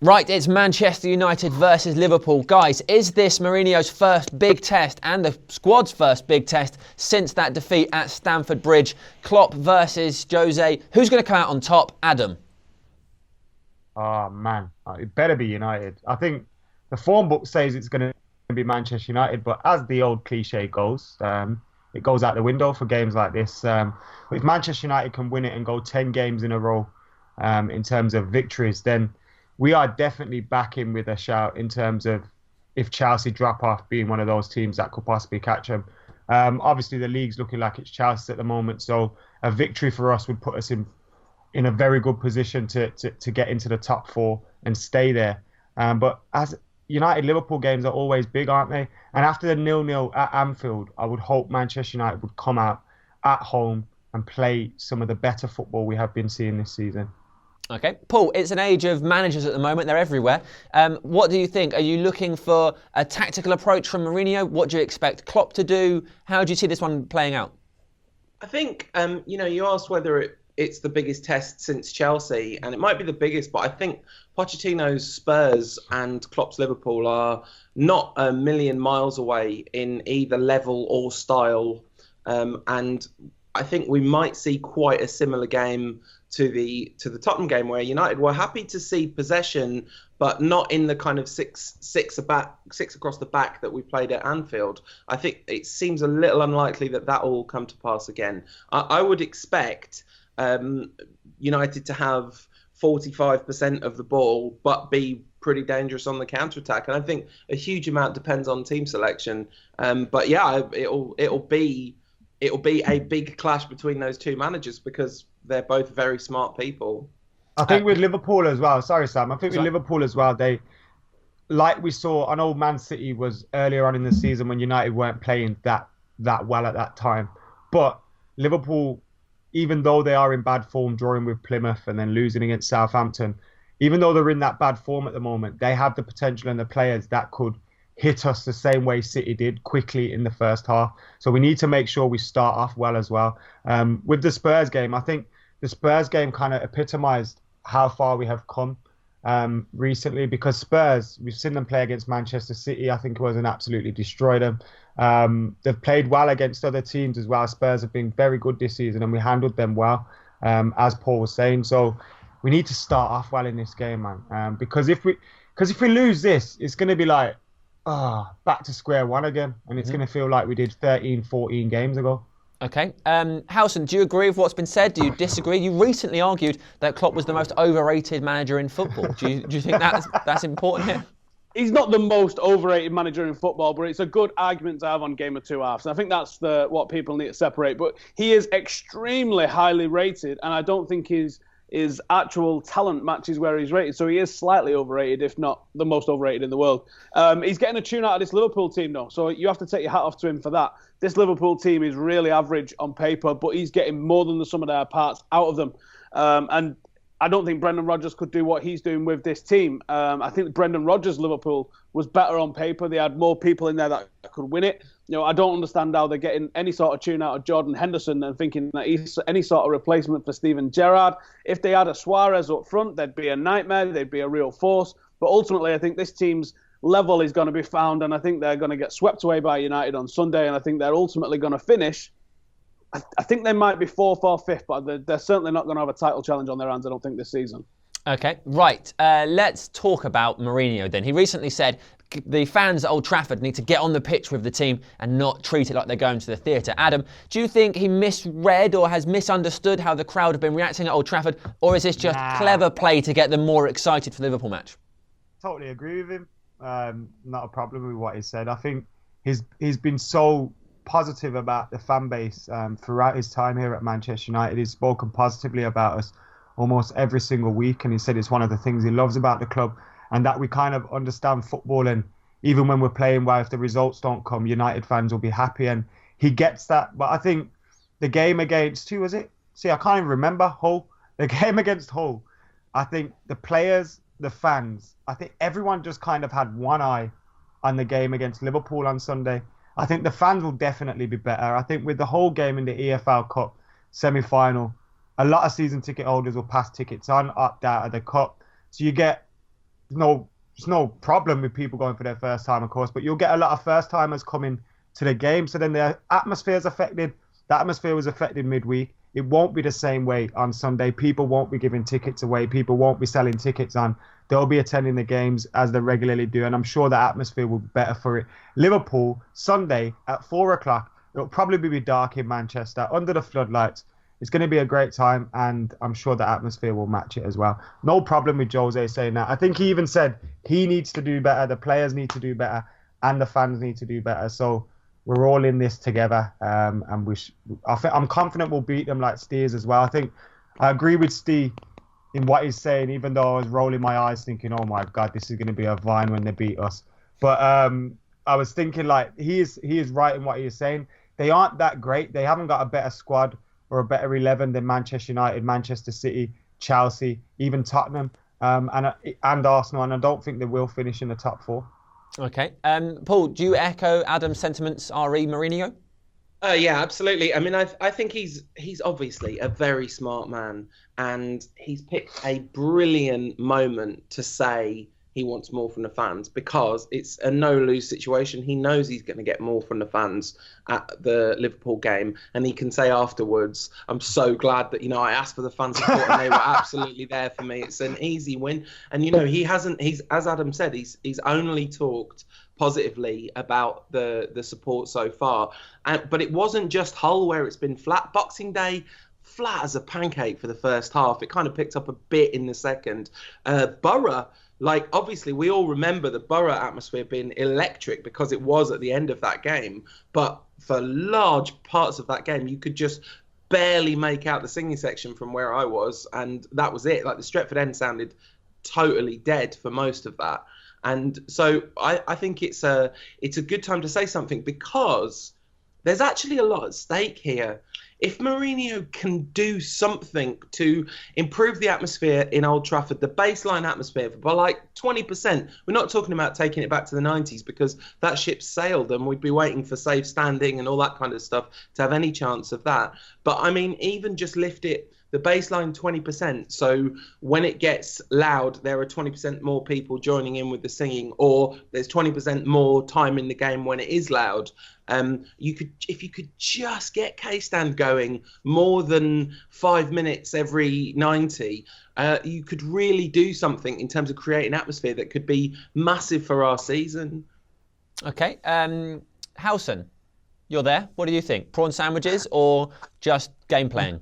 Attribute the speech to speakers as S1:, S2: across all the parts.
S1: Right, it's Manchester United versus Liverpool. Guys, is this Mourinho's first big test and the squad's first big test since that defeat at Stamford Bridge? Klopp versus Jose. Who's going to come out on top? Adam.
S2: Oh, man. It better be United. I think the form book says it's going to be Manchester United, but as the old cliche goes, it goes out the window for games like this. If Manchester United can win it and go 10 games in a row in terms of victories, then we are definitely back in with a shout in terms of if Chelsea drop off being one of those teams that could possibly catch them. Obviously, the league's looking like it's Chelsea at the moment, so a victory for us would put us in a very good position to get into the top four and stay there. But as United-Liverpool games are always big, aren't they? And after the 0-0 at Anfield, I would hope Manchester United would come out at home and play some of the better football we have been seeing this season.
S1: Okay, Paul, it's an age of managers at the moment. They're everywhere. What do you think? Are you looking for a tactical approach from Mourinho? What do you expect Klopp to do? How do you see this one playing out?
S3: I think, you asked whether it's the biggest test since Chelsea, and it might be the biggest, but I think Pochettino's Spurs and Klopp's Liverpool are not a million miles away in either level or style. And I think we might see quite a similar game to the Tottenham game, where United were happy to see possession, but not in the kind of six across the back that we played at Anfield. I think it seems a little unlikely that will come to pass again. I would expect United to have 45% of the ball, but be pretty dangerous on the counter-attack. And I think a huge amount depends on team selection. But yeah, it'll be a big clash between those two managers because they're both very smart people.
S2: I think with Liverpool as well, sorry Sam, I think with Liverpool as well, they, like we saw, I know Man City was earlier on in the season when United weren't playing that well at that time. But Liverpool, even though they are in bad form, drawing with Plymouth and then losing against Southampton, even though they're in that bad form at the moment, they have the potential and the players that could hit us the same way City did quickly in the first half. So we need to make sure we start off well as well. With the Spurs game, I think the Spurs game kind of epitomised how far we have come recently, because Spurs, we've seen them play against Manchester City. I think it was, and absolutely destroyed them. They've played well against other teams as well. Spurs have been very good this season and we handled them well, as Paul was saying. So we need to start off well in this game, man. Because if we lose this, it's going to be like, back to square one again. And it's going to feel like we did 13, 14 games ago.
S1: Okay. Howson, do you agree with what's been said? Do you disagree? You recently argued that Klopp was the most overrated manager in football. Do you think that's important here?
S4: He's not the most overrated manager in football, but it's a good argument to have on Game of Two Halves. And I think that's what people need to separate. But he is extremely highly rated, and I don't think his actual talent matches where he's rated. So he is slightly overrated, if not the most overrated in the world. He's getting a tune out of this Liverpool team, though. So you have to take your hat off to him for that. This Liverpool team is really average on paper, but he's getting more than the sum of their parts out of them. And I don't think Brendan Rodgers could do what he's doing with this team. I think Brendan Rodgers' Liverpool was better on paper. They had more people in there that could win it. I don't understand how they're getting any sort of tune out of Jordan Henderson and thinking that he's any sort of replacement for Steven Gerrard. If they had a Suarez up front, they'd be a nightmare. They'd be a real force. But ultimately, I think this team's level is going to be found, and I think they're going to get swept away by United on Sunday, and I think they're ultimately going to finish. I think they might be fourth or fifth, but they're certainly not going to have a title challenge on their hands, I don't think, this season.
S1: Okay, right. Let's talk about Mourinho then. He recently said the fans at Old Trafford need to get on the pitch with the team and not treat it like they're going to the theatre. Adam, do you think he misread or has misunderstood how the crowd have been reacting at Old Trafford, or is this just clever play to get them more excited for the Liverpool match?
S2: Totally agree with him. Not a problem with what he said. I think he's been so positive about the fan base throughout his time here at Manchester United. He's spoken positively about us almost every single week, and he said it's one of the things he loves about the club, and that we kind of understand football, and even when we're playing well, if the results don't come, United fans will be happy, and he gets that. But I think the game against, who was it? See, I can't even remember. Hull. The game against Hull, I think the players, the fans, I think everyone just kind of had one eye on the game against Liverpool on Sunday. I think the fans will definitely be better. I think with the whole game in the EFL Cup semi-final, a lot of season ticket holders will pass tickets on, opt out of the cup. So you get there's no problem with people going for their first time, of course, but you'll get a lot of first timers coming to the game. So then the atmosphere is affected. The atmosphere was affected midweek. It won't be the same way on Sunday. People won't be giving tickets away. People won't be selling tickets on. They'll be attending the games as they regularly do, and I'm sure the atmosphere will be better for it. Liverpool, Sunday at 4 o'clock. It'll probably be dark in Manchester, under the floodlights. It's going to be a great time, and I'm sure the atmosphere will match it as well. No problem with Jose saying that. I think he even said he needs to do better, the players need to do better, and the fans need to do better. So we're all in this together, and I'm confident we'll beat them like Steers as well. I think I agree with Steve in what he's saying, even though I was rolling my eyes thinking, oh my God, this is going to be a vine when they beat us. But I was thinking like he is right in what he is saying. They aren't that great. They haven't got a better squad or a better 11 than Manchester United, Manchester City, Chelsea, even Tottenham, and Arsenal. And I don't think they will finish in the top 4.
S1: Okay. Paul, do you echo Adam's sentiments, re Mourinho?
S3: Yeah, absolutely. I mean, I think he's obviously a very smart man, and he's picked a brilliant moment to say he wants more from the fans, because it's a no-lose situation. He knows he's going to get more from the fans at the Liverpool game, and he can say afterwards, I'm so glad that, I asked for the fan support and they were absolutely there for me. It's an easy win. And, he's, as Adam said, he's only talked positively about the support so far. But it wasn't just Hull where it's been flat. Boxing Day, flat as a pancake for the first half. It kind of picked up a bit in the second. Borough, obviously we all remember the Borough atmosphere being electric because it was at the end of that game. But for large parts of that game, you could just barely make out the singing section from where I was. And that was it. The Stretford end sounded totally dead for most of that. And so I think it's a good time to say something, because there's actually a lot at stake here. If Mourinho can do something to improve the atmosphere in Old Trafford, the baseline atmosphere, by 20%, we're not talking about taking it back to the 90s, because that ship sailed and we'd be waiting for safe standing and all that kind of stuff to have any chance of that. But I mean, even just lift it, the baseline 20%. So when it gets loud, there are 20% more people joining in with the singing, or there's 20% more time in the game when it is loud. If you could just get K-Stand going more than 5 minutes every 90, you could really do something in terms of creating atmosphere that could be massive for our season.
S1: Okay. Howson, you're there. What do you think? Prawn sandwiches or just game playing?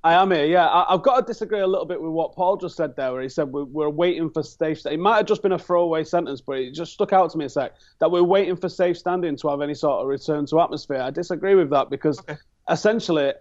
S4: I am here, yeah. I've got to disagree a little bit with what Paul just said there, where he said we're waiting for safe standing. It might have just been a throwaway sentence, but it just stuck out to me a sec, that we're waiting for safe standing to have any sort of return to atmosphere. I disagree with that, because essentially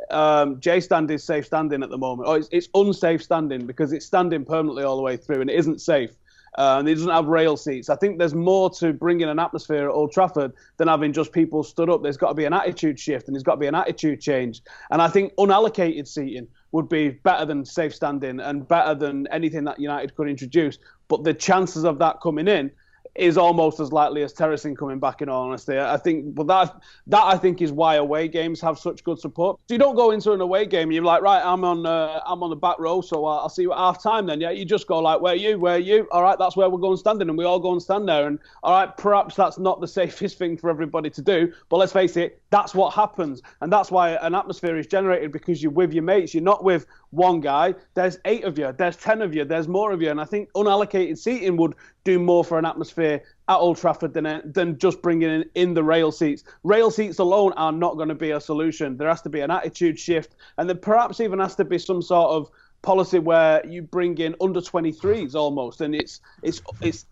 S4: J-stand is safe standing at the moment. Or it's unsafe standing, because it's standing permanently all the way through and it isn't safe. And it doesn't have rail seats. I think there's more to bringing an atmosphere at Old Trafford than having just people stood up. There's got to be an attitude shift and there's got to be an attitude change. And I think unallocated seating would be better than safe standing and better than anything that United could introduce. But the chances of that coming in is almost as likely as terracing coming back, in all honesty. I think, but that I think is why away games have such good support. So you don't go into an away game and you're like, right, I'm on the back row, so I'll see you at half time then. Yeah, you just go like, where are you? All right, that's where we're going standing, and we all go and stand there. And all right, perhaps that's not the safest thing for everybody to do, but let's face it, that's what happens, and that's why an atmosphere is generated, because you're with your mates. You're not with one guy. There's 8 of you. There's 10 of you. There's more of you, and I think unallocated seating would do more for an atmosphere at Old Trafford than just bringing in the rail seats. Rail seats alone are not going to be a solution. There has to be an attitude shift, and there perhaps even has to be some sort of policy where you bring in under 23s almost, and it's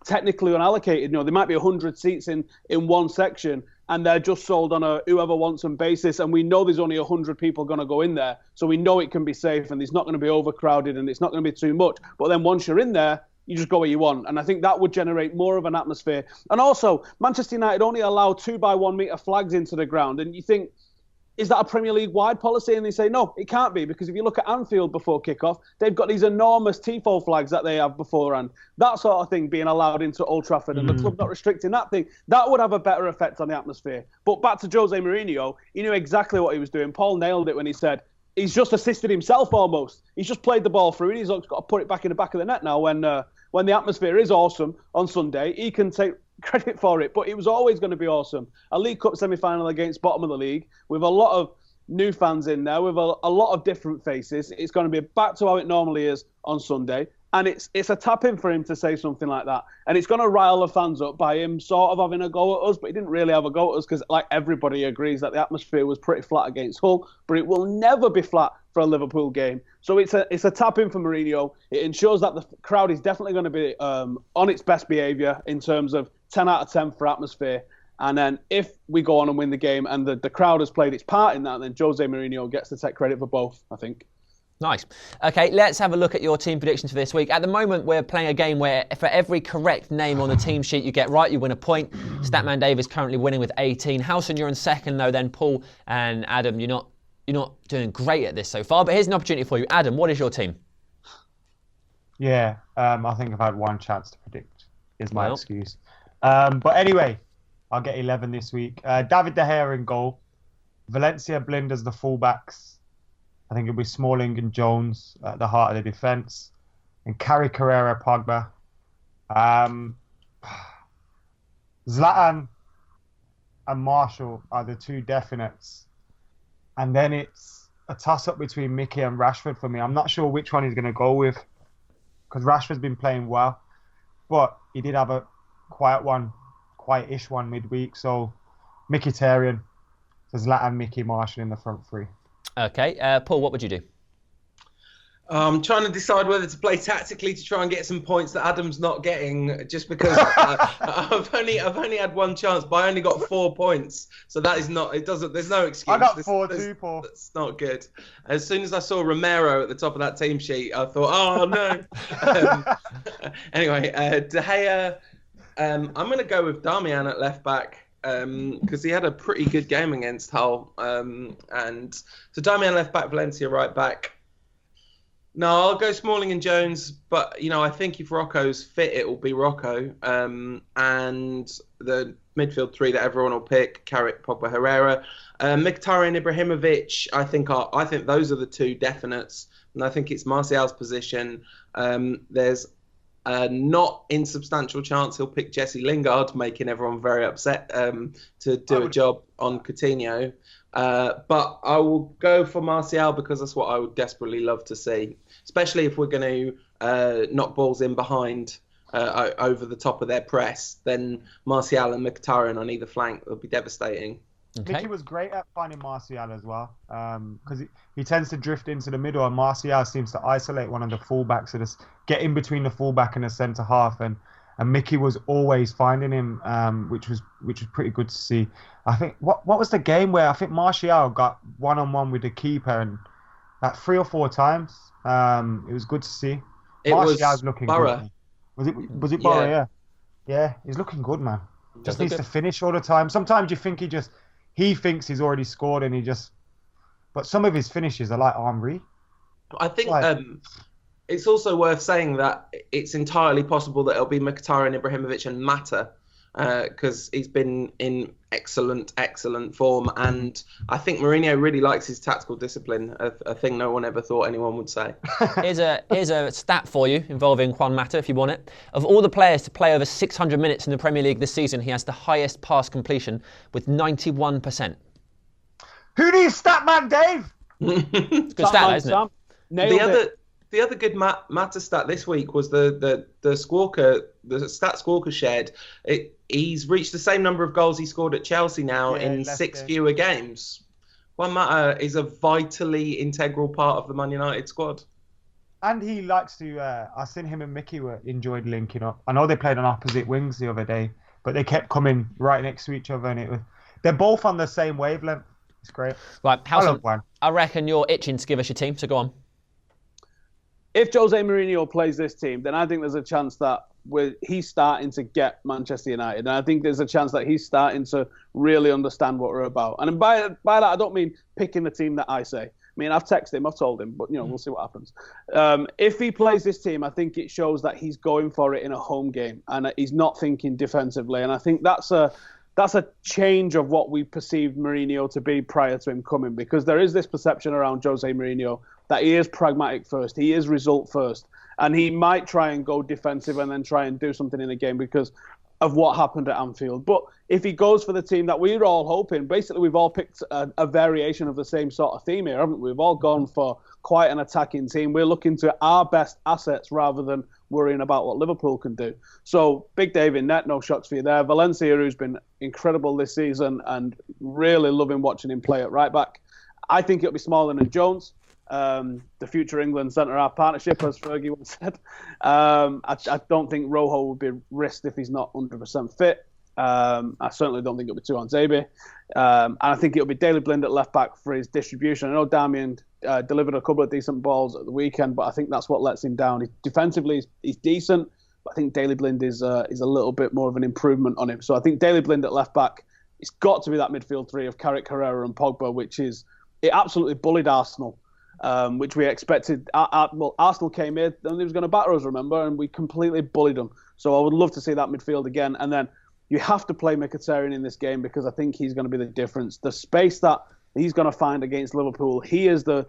S4: technically unallocated. There might be 100 seats in one section, and they're just sold on a whoever wants them basis, and we know there's only 100 people going to go in there, so we know it can be safe and it's not going to be overcrowded and it's not going to be too much. But then once you're in there, you just go where you want. And I think that would generate more of an atmosphere. And also, Manchester United only allow 2x1 metre flags into the ground. And you think, is that a Premier League-wide policy? And they say, no, it can't be, because if you look at Anfield before kickoff, they've got these enormous TIFO flags that they have beforehand. That sort of thing being allowed into Old Trafford and the club not restricting that thing, that would have a better effect on the atmosphere. But back to Jose Mourinho, he knew exactly what he was doing. Paul nailed it when he said, he's just assisted himself almost. He's just played the ball through and he's got to put it back in the back of the net now when when the atmosphere is awesome on Sunday, he can take credit for it. But it was always going to be awesome. A League Cup semi-final against bottom of the league with a lot of new fans in there, with a lot of different faces. It's going to be back to how it normally is on Sunday. And it's a tap-in for him to say something like that. And it's going to rile the fans up by him sort of having a go at us, but he didn't really have a go at us because, like, everybody agrees that the atmosphere was pretty flat against Hull, but it will never be flat for a Liverpool game. So it's a tap-in for Mourinho. It ensures that the crowd is definitely going to be on its best behaviour in terms of 10 out of 10 for atmosphere. And then if we go on and win the game and the crowd has played its part in that, then Jose Mourinho gets to take credit for both, I think.
S1: Nice. Okay, let's have a look at your team predictions for this week. At the moment, we're playing a game where for every correct name on the team sheet you get right, you win a point. Statman Dave is currently winning with 18. Howson, you're in second, though. Then Paul and Adam, you're not doing great at this so far. But here's an opportunity for you. Adam, what is your team?
S2: Yeah, I think I've had one chance to predict, is my excuse. But anyway, I'll get 11 this week. David De Gea in goal. Valencia Blind as the fullbacks. I think it'll be Smalling and Jones at the heart of the defence. And Carry Carrera Pogba. Zlatan and Marshall are the two definites. And then it's a toss-up between Mickey and Rashford for me. I'm not sure which one he's going to go with, because Rashford's been playing well. But he did have a quiet-ish one midweek. So Mkhitaryan, so Zlatan, Mickey, Marshall in the front three. Okay,
S1: Paul, what would you do?
S3: I'm trying to decide whether to play tactically to try and get some points that Adam's not getting, just because I've only had one chance, but I only got 4 points. So that is not. It doesn't. There's no excuse.
S2: I got 4 too, Paul.
S3: That's not good. As soon as I saw Romero at the top of that team sheet, I thought, oh no. Anyway, De Gea. I'm going to go with Darmian at left back. Because he had a pretty good game against Hull. And so Darmian left back, Valencia right back. No, I'll go Smalling and Jones, but I think if Rocco's fit, it will be Rocco. And the midfield three that everyone will pick: Carrick, Pogba, Herrera, Mkhitaryan, Ibrahimovic. I think those are the two definites, and I think it's Martial's position. There's not insubstantial chance he'll pick Jesse Lingard, making everyone very upset to do a job on Coutinho. But I will go for Martial because that's what I would desperately love to see, especially if we're going to knock balls in behind over the top of their press. Then Martial and Mkhitaryan on either flank will be devastating.
S2: Okay. Mickey was great at finding Martial as well, because he tends to drift into the middle, and Martial seems to isolate one of the fullbacks, so just get in between the fullback and the centre half, and Mickey was always finding him, which was pretty good to see. I think what was the game where I think Martial got one-on-one with the keeper, and like 3 or 4 times. It was good to see. Martial's looking
S3: Borough.
S2: Good. Was it Borough? Yeah, he's looking good, man. Just needs to finish all the time. Sometimes you think he thinks he's already scored, and but some of his finishes are like Henry.
S3: I think it's also worth saying that it's entirely possible that it'll be Mkhitaryan, Ibrahimovic and Mata, because he's been in excellent form, and I think Mourinho really likes his tactical discipline, a thing no one ever thought anyone would say.
S1: Here's a stat for you involving Juan Mata, if you want it. Of all the players to play over 600 minutes in the Premier League this season, he has the highest pass completion with 91%.
S2: Who needs stat man, Dave?
S1: It's a good stat, isn't it?
S3: The other good Mata stat this week was the stat Squawker shared. He's reached the same number of goals he scored at Chelsea now in 6 fewer games. Juan Mata is a vitally integral part of the Man United squad.
S2: And he likes to. I seen him and Mickey enjoyed linking up. I know they played on opposite wings the other day, but they kept coming right next to each other, and they're both on the same wavelength. It's great.
S1: Right, I reckon you're itching to give us your team, so go on.
S4: If Jose Mourinho plays this team, then I think there's a chance that he's starting to get Manchester United. And I think there's a chance that he's starting to really understand what we're about. And by that, I don't mean picking the team that I say. I mean, I've texted him, I've told him, but, we'll see what happens. If he plays this team, I think it shows that he's going for it in a home game and he's not thinking defensively. And I think that's a change of what we perceived Mourinho to be prior to him coming, because there is this perception around Jose Mourinho that he is pragmatic first. He is result first. And he might try and go defensive and then try and do something in the game because of what happened at Anfield. But if he goes for the team that we're all hoping, basically we've all picked a variation of the same sort of theme here, haven't we? We've all gone for quite an attacking team. We're looking to our best assets rather than worrying about what Liverpool can do. So, Big Dave in net, no shocks for you there. Valencia, who's been incredible this season and really loving watching him play at right back. I think it'll be Smalling and Jones. The future England centre-half partnership, as Fergie once said. I don't think Rojo would be risked if he's not 100% fit. I certainly don't think it'll be Tuanzebe. And I think it'll be Daley Blind at left-back for his distribution. I know Darmian delivered a couple of decent balls at the weekend, but I think that's what lets him down. Defensively, he's decent, but I think Daley Blind is a little bit more of an improvement on him. So I think Daley Blind at left-back, it's got to be that midfield three of Carrick, Herrera and Pogba, which is, it absolutely bullied Arsenal. Which we expected. Well, Arsenal came in and they was going to batter us, remember, and we completely bullied them. So I would love to see that midfield again. And then you have to play Mkhitaryan in this game because I think he's going to be the difference. The space that he's going to find against Liverpool, he is the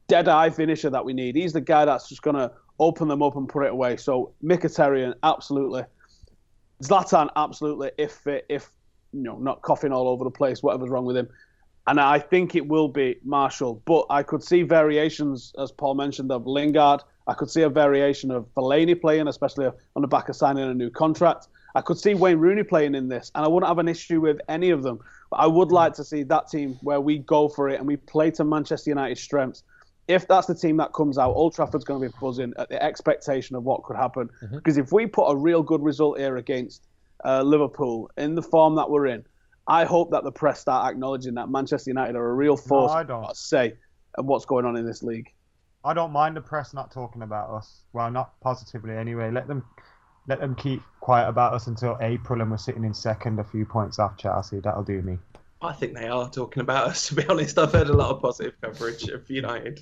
S4: dead-eye finisher that we need. He's the guy that's just going to open them up and put it away. So Mkhitaryan, absolutely. Zlatan, absolutely. If not coughing all over the place, whatever's wrong with him. And I think it will be Martial. But I could see variations, as Paul mentioned, of Lingard. I could see a variation of Fellaini playing, especially on the back of signing a new contract. I could see Wayne Rooney playing in this, and I wouldn't have an issue with any of them. But I would like to see that team where we go for it and we play to Manchester United's strengths. If that's the team that comes out, Old Trafford's going to be buzzing at the expectation of what could happen. Because if we put a real good result here against Liverpool in the form that we're in, I hope that the press start acknowledging that Manchester United are a real force to say of what's going on in this league.
S2: I don't mind the press not talking about us. Well, not positively anyway. Let them keep quiet about us until April and we're sitting in second, a few points off Chelsea. That'll do me.
S3: I think they are talking about us, to be honest. I've heard a lot of positive coverage of United.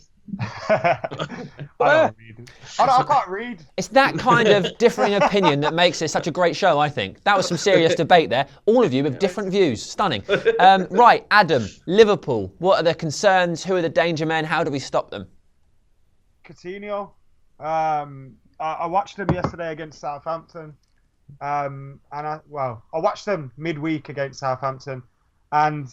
S2: I can't read.
S1: It's that kind of differing opinion that makes it such a great show, I think. That was some serious debate there. All of you with different views. Stunning. Right, Adam, Liverpool. What are the concerns? Who are the danger men? How do we stop them?
S2: Coutinho. I watched them yesterday against Southampton. I watched them midweek against Southampton. And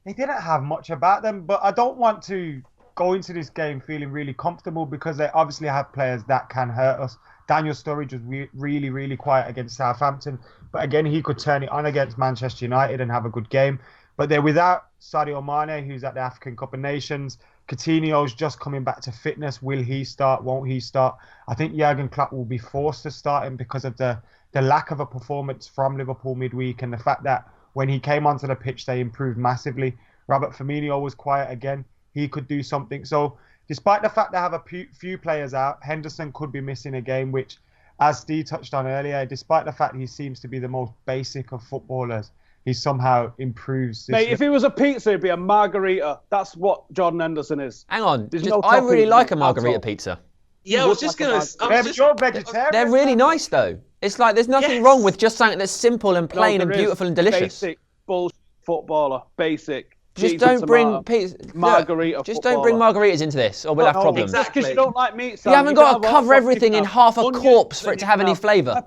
S2: they didn't have much about them, but I don't want to go into this game feeling really comfortable because they obviously have players that can hurt us. Daniel Sturridge was really, really quiet against Southampton, but again, he could turn it on against Manchester United and have a good game. But they're without Sadio Mane, who's at the African Cup of Nations. Coutinho's just coming back to fitness. Will he start? Won't he start? I think Jurgen Klopp will be forced to start him because of the lack of a performance from Liverpool midweek and the fact that when he came onto the pitch, they improved massively. Robert Firmino was quiet again. He could do something. So despite the fact they have a few players out, Henderson could be missing a game, which, as Steve touched on earlier, despite the fact he seems to be the most basic of footballers, he somehow improves.
S4: Mate, if it was a pizza, it'd be a margarita. That's what Jordan Henderson is.
S1: Hang on. I really like a margarita pizza.
S3: Yeah, I was just going to...
S2: You're vegetarian.
S1: They're really nice, though. It's like there's nothing wrong with just something that's simple and plain and beautiful and delicious.
S4: Basic bullshit footballer. Basic.
S1: Just don't bring pizza.
S4: Margarita.
S1: Just don't bring margaritas into this, or we'll have problems.
S3: Exactly.
S4: Because you don't like meat.
S1: You haven't got to cover everything in half a corpse for it to have any flavour.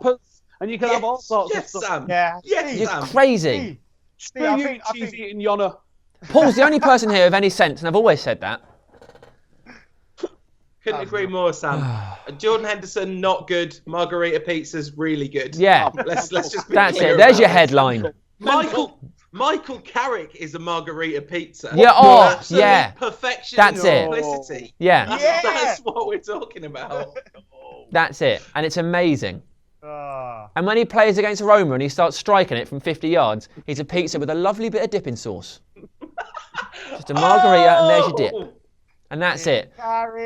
S4: And you can have all sorts of stuff.
S3: Sam.
S2: Yeah.
S3: Yes,
S1: You're
S3: Sam.
S1: crazy.
S4: Screw you, cheese-eating Yonner.
S1: Paul's the only person here of any sense, and I've always said that.
S3: Couldn't agree more, Sam. Jordan Henderson, not good. Margarita pizza's really good.
S1: Yeah.
S3: Let's just be
S1: That's
S3: clear
S1: it. There's
S3: about
S1: your
S3: it.
S1: headline.
S3: Michael Carrick is a margarita pizza.
S1: Yeah, yeah.
S3: Perfection
S1: That's
S3: and
S1: it.
S3: simplicity.
S1: Yeah.
S3: That's what we're talking about.
S1: That's it. And it's amazing. And when he plays against Roma and he starts striking it from 50 yards, he's a pizza with a lovely bit of dipping sauce. Just a margarita and there's your dip. And that's it.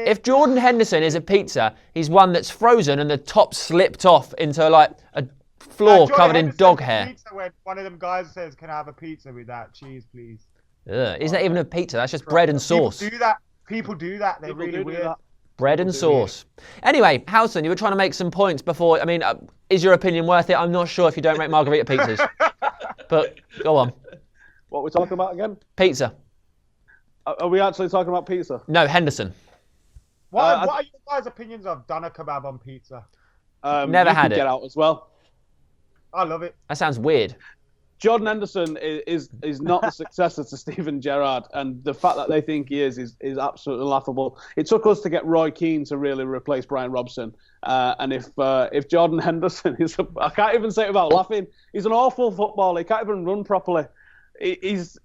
S1: If Jordan Henderson is a pizza, he's one that's frozen and the top slipped off into like a floor covered in dog hair.
S2: Pizza when one of them guys says, "Can I have a pizza with that cheese, please?"
S1: Isn't that even a pizza? That's just bread and sauce.
S2: People do that. They're really weird.
S1: Bread and sauce. Anyway, Howson, you were trying to make some points before. I mean, is your opinion worth it? I'm not sure if you don't rate margarita pizzas. But go on.
S4: What we're talking about again?
S1: Pizza.
S4: Are we actually talking about pizza?
S1: No, Henderson.
S2: What are your guys' opinions of doner kebab on pizza?
S1: Never had it.
S4: Get out as well.
S2: I love it.
S1: That sounds weird.
S4: Jordan Henderson is not the successor to Steven Gerrard, and the fact that they think he is absolutely laughable. It took us to get Roy Keane to really replace Brian Robson, and if Jordan Henderson is, I can't even say it without laughing. He's an awful footballer. He can't even run properly. He's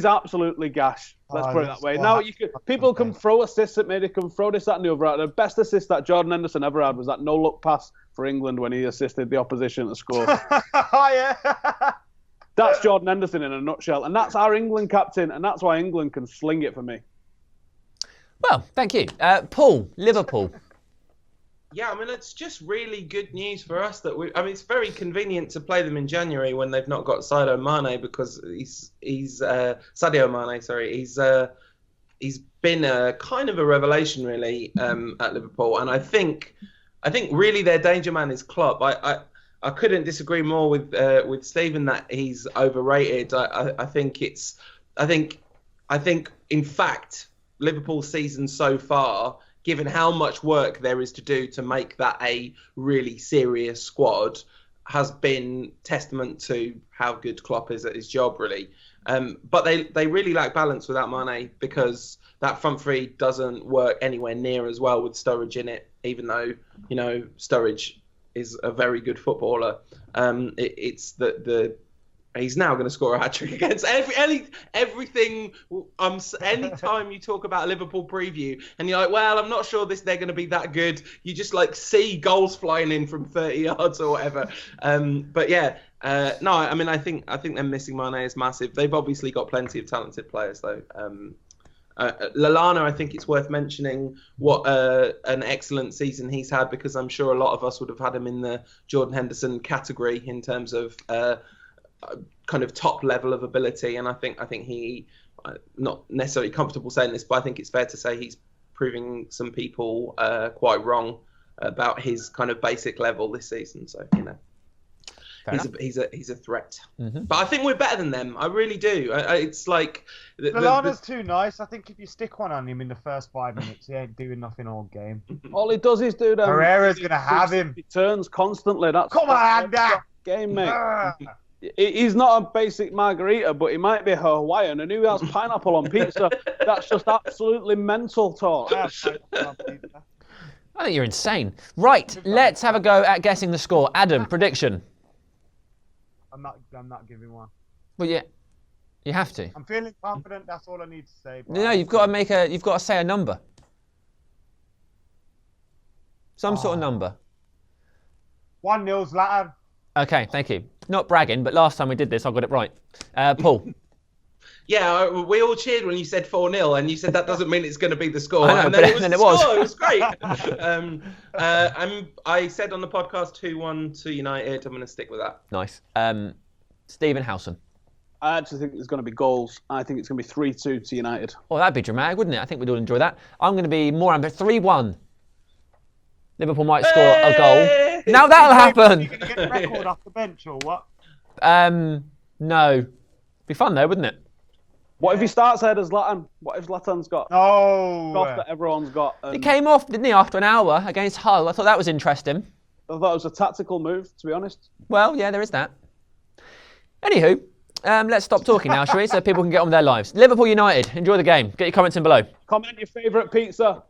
S4: absolutely gash. Let's put it that way. Now people can throw assists at me. They can throw this, that, and the other out. The best assist that Jordan Henderson ever had was that no-look pass for England when he assisted the opposition to score.
S2: Oh, yeah.
S4: That's Jordan Henderson in a nutshell, and that's our England captain, and that's why England can sling it for me.
S1: Well, thank you. Paul, Liverpool.
S3: Yeah, I mean, it's just really good news for us that it's very convenient to play them in January when they've not got Sadio Mane because he's Sadio Mane, sorry. He's been a kind of a revelation really at Liverpool, and I think really their danger man is Klopp. I couldn't disagree more with Stephen that he's overrated. I think in fact Liverpool's season so far, given how much work there is to do to make that a really serious squad, has been testament to how good Klopp is at his job, really. But they really lack balance without Mane because that front three doesn't work anywhere near as well with Sturridge in it, even though, Sturridge is a very good footballer. It's he's now going to score a hat-trick against everything. Anytime you talk about a Liverpool preview and you're like, well, I'm not sure they're going to be that good. You just see goals flying in from 30 yards or whatever. But yeah, no, I mean, I think them missing Mane is massive. They've obviously got plenty of talented players though. Lallana, I think it's worth mentioning what an excellent season he's had because I'm sure a lot of us would have had him in the Jordan Henderson category in terms of kind of top level of ability, and I think he, not necessarily comfortable saying this, but I think it's fair to say he's proving some people quite wrong about his kind of basic level this season. So he's a threat. Mm-hmm. But I think we're better than them. I really do. It's like
S2: Lallana's too nice. I think if you stick one on him in the first 5 minutes, he ain't doing nothing all game.
S4: All he does is do that.
S2: Herrera's gonna have him.
S4: He turns constantly.
S2: Come on,
S4: game, mate. He's not a basic margarita, but he might be Hawaiian, and who has pineapple on pizza? That's just absolutely mental talk.
S1: I think you're insane. Right, let's have a go at guessing the score. Adam, prediction.
S2: I'm not giving one.
S1: Well, yeah, you have to.
S2: I'm feeling confident. That's all I need to say.
S1: No, you've got to say a number. Some sort of number.
S2: 1-0 Zlatan.
S1: Okay, thank you. Not bragging, but last time we did this, I got it right. Paul.
S3: Yeah, we all cheered when you said 4-0, and you said that doesn't mean it's going to be the score.
S1: I know,
S3: and then
S1: it was.
S3: Score. It was great. I said on the podcast 2-1 to United. I'm going to stick with that.
S1: Nice. Stephen Howson.
S4: I actually think there's going to be goals. I think it's going to be 3-2 to United.
S1: Oh, that'd be dramatic, wouldn't it? I think we'd all enjoy that. I'm going to be more ambitious. 3-1. Liverpool might score a goal. Now that'll happen.
S2: Are you going to get a record off the bench or what?
S1: No. Be fun though, wouldn't it?
S4: What if he starts ahead as Zlatan? What if Zlatan's got stuff that everyone's got?
S1: He came off, didn't he, after an hour against Hull? I thought that was interesting.
S4: I thought it was a tactical move, to be honest.
S1: Well, yeah, there is that. Anywho, let's stop talking now, shall we? So people can get on with their lives. Liverpool United, enjoy the game. Get your comments in below.
S4: Comment your favourite pizza.